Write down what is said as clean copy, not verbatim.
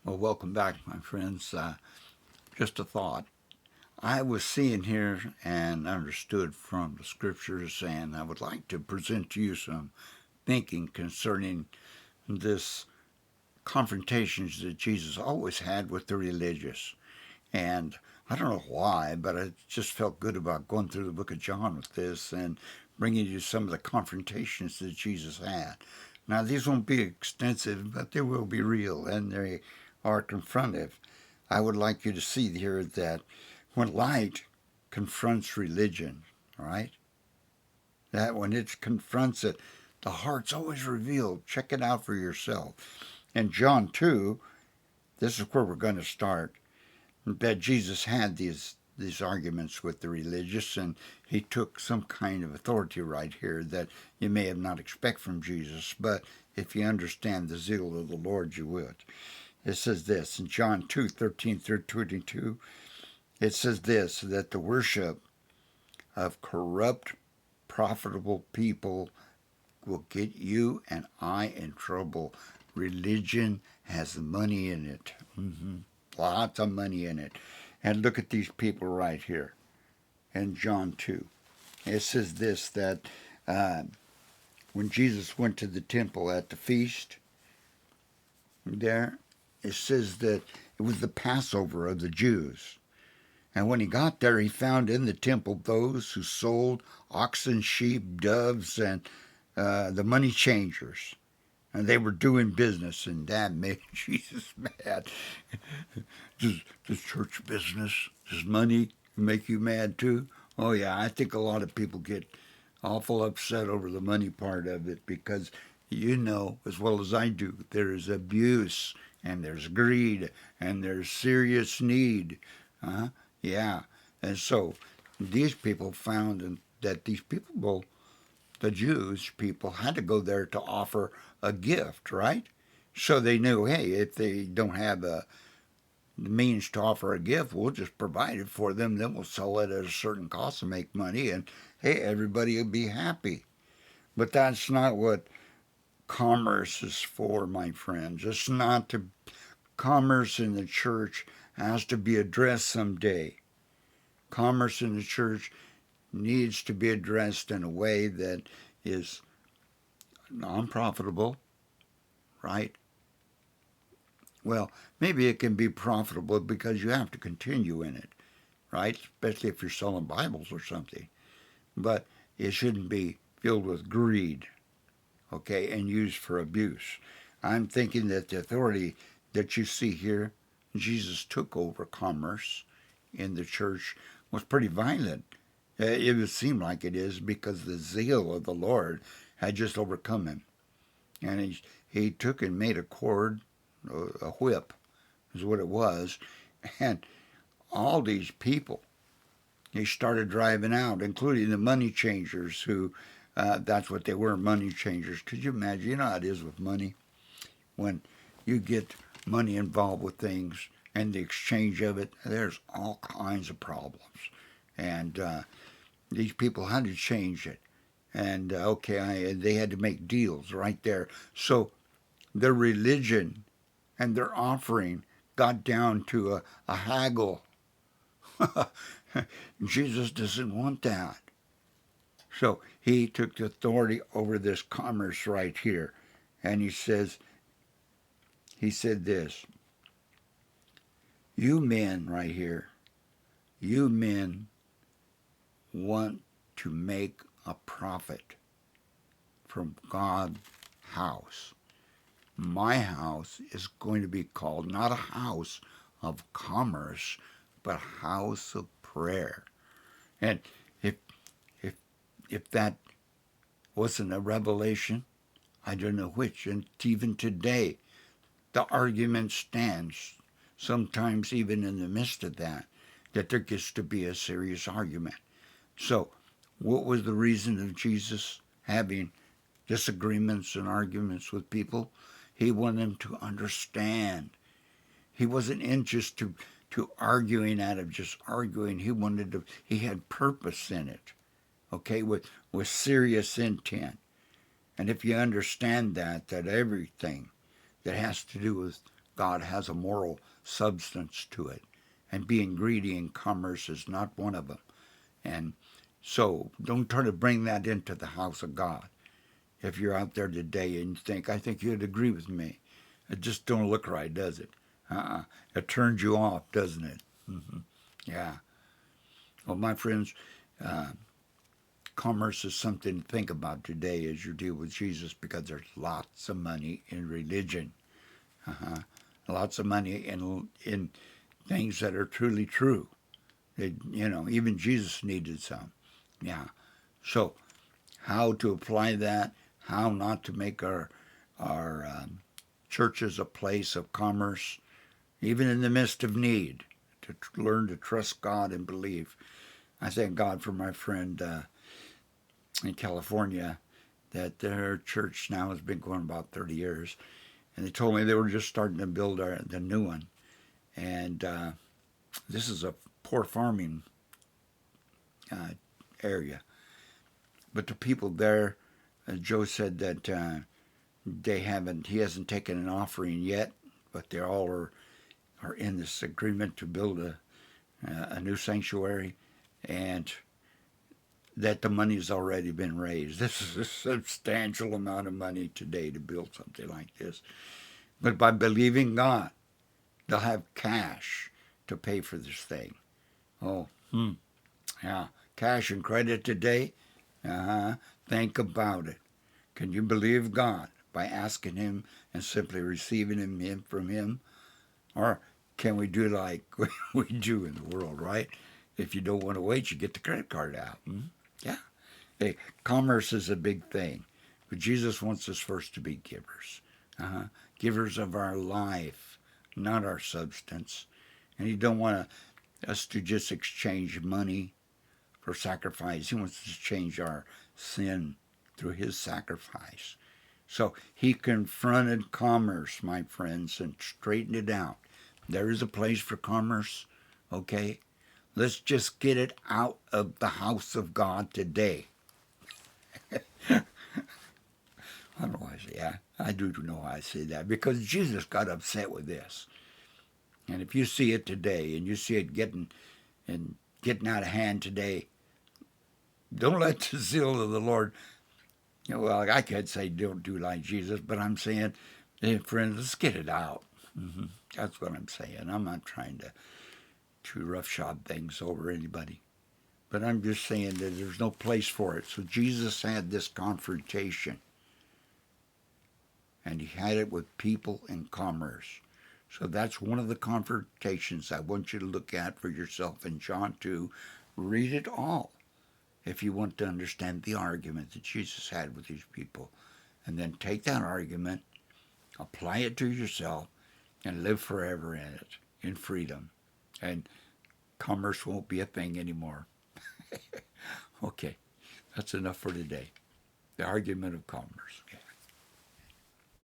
Well, welcome back, my friends. Just a thought. I was seeing here and understood from the scriptures, and I would like to present to you some thinking concerning this confrontations that Jesus always had with the religious. And I don't know why, but I just felt good about going through the book of John with this and bringing you some of the confrontations that Jesus had. Now, these won't be extensive, but they will be real, and they are confrontive. I would like you to see here that when light confronts religion, all right, that when it confronts it, the heart's always revealed. Check it out for yourself. In John 2, this is where we're going to start, that Jesus had these arguments with the religious, and he took some kind of authority right here that you may have not expect from Jesus, but if you understand the zeal of the Lord, you would. It says this in John 2:13 through 22. It says this, that the worship of corrupt, profitable people will get you and I in trouble. Religion has money in it. Lots of money in it. And look at these people right here in John 2. It says this, that uh, when Jesus went to the temple at the feast, there, it says that it was the Passover of the Jews. And when he got there, he found in the temple those who sold oxen, sheep, doves, and the money changers. And they were doing business, and that made Jesus mad. Does church business, does money make you mad too? Oh, yeah, I think a lot of people get awful upset over the money part of it because you know as well as I do, there is abuse and there's greed and there's serious need. Uh, yeah. And so these people found that these people, the Jewish people, had to go there to offer a gift, right? So they knew, hey, if they don't have the means to offer a gift, we'll just provide it for them. Then we'll sell it at a certain cost and make money, and hey, everybody will be happy. But that's not what commerce is for, my friends. It's not to commerce in the church has to be addressed someday. Commerce in the church needs to be addressed in a way that is non-profitable, right? Well, maybe it can be profitable because you have to continue in it, right? Especially if you're selling Bibles or something. But it shouldn't be filled with greed, okay, and used for abuse. I'm thinking that the authority that you see here, Jesus took over commerce in the church, was pretty violent. It would seem like it is because the zeal of the Lord had just overcome him. And he took and made a cord, a whip, is what it was. And all these people, he started driving out, including the money changers who, that's what they were, money changers. Could you imagine? You know how it is with money. When you get money involved with things and the exchange of it, there's all kinds of problems. And these people had to change it. And they had to make deals right there. So their religion and their offering got down to a haggle. Jesus doesn't want that. So he took the authority over this commerce right here. And he said this, you men right here, you men want to make a profit from God's house. My house is going to be called not a house of commerce, but a house of prayer. And if if if that wasn't a revelation, I don't know which. And even today, the argument stands, sometimes even in the midst of that, that there gets to be a serious argument. So, what was the reason of Jesus having disagreements and arguments with people? He wanted them to understand. He wasn't in just to arguing out of just arguing. He had purpose in it, okay, with serious intent. And if you understand that everything that has to do with God has a moral substance to it. And being greedy in commerce is not one of them. And so don't try to bring that into the house of God. If you're out there today and you think, I think you'd agree with me. It just don't look right, does it? It turns you off, doesn't it? Yeah. Well, my friends, commerce is something to think about today as you deal with Jesus, because there's lots of money in religion. Lots of money in things that are truly true. Even Jesus needed some. Yeah. So how to apply that, how not to make our churches a place of commerce, even in the midst of need, to learn to trust God and believe. I thank God for my friend in California, that their church now has been going about 30 years. And they told me they were just starting to build the new one. And this is a poor farming area. But the people there, Joe said that he hasn't taken an offering yet, but they all are in this agreement to build a new sanctuary, and that the money's already been raised. This is a substantial amount of money today to build something like this. But by believing God, they'll have cash to pay for this thing. Oh, yeah. Cash and credit today? Think about it. Can you believe God by asking Him and simply receiving Him from Him? Or can we do like we do in the world, right? If you don't want to wait, you get the credit card out. Yeah. Hey, commerce is a big thing. But Jesus wants us first to be givers. Givers of our life, not our substance. And He don't want us to just exchange money for sacrifice. He wants us to change our sin through His sacrifice. So He confronted commerce, my friends, and straightened it out. There is a place for commerce, okay? Let's just get it out of the house of God today. I don't know why I say that. I do know why I say that, because Jesus got upset with this. And if you see it today, and you see it getting out of hand today, don't let the zeal of the Lord, well, I could say don't do like Jesus, but I'm saying, hey, friends, let's get it out. That's what I'm saying. I'm not trying to roughshod things over anybody. But I'm just saying that there's no place for it. So Jesus had this confrontation. And He had it with people in commerce. So that's one of the confrontations I want you to look at for yourself in John 2. Read it all if you want to understand the argument that Jesus had with these people. And then take that argument, apply it to yourself, and live forever in it, in freedom. And commerce won't be a thing anymore. Okay, that's enough for today. The argument of commerce.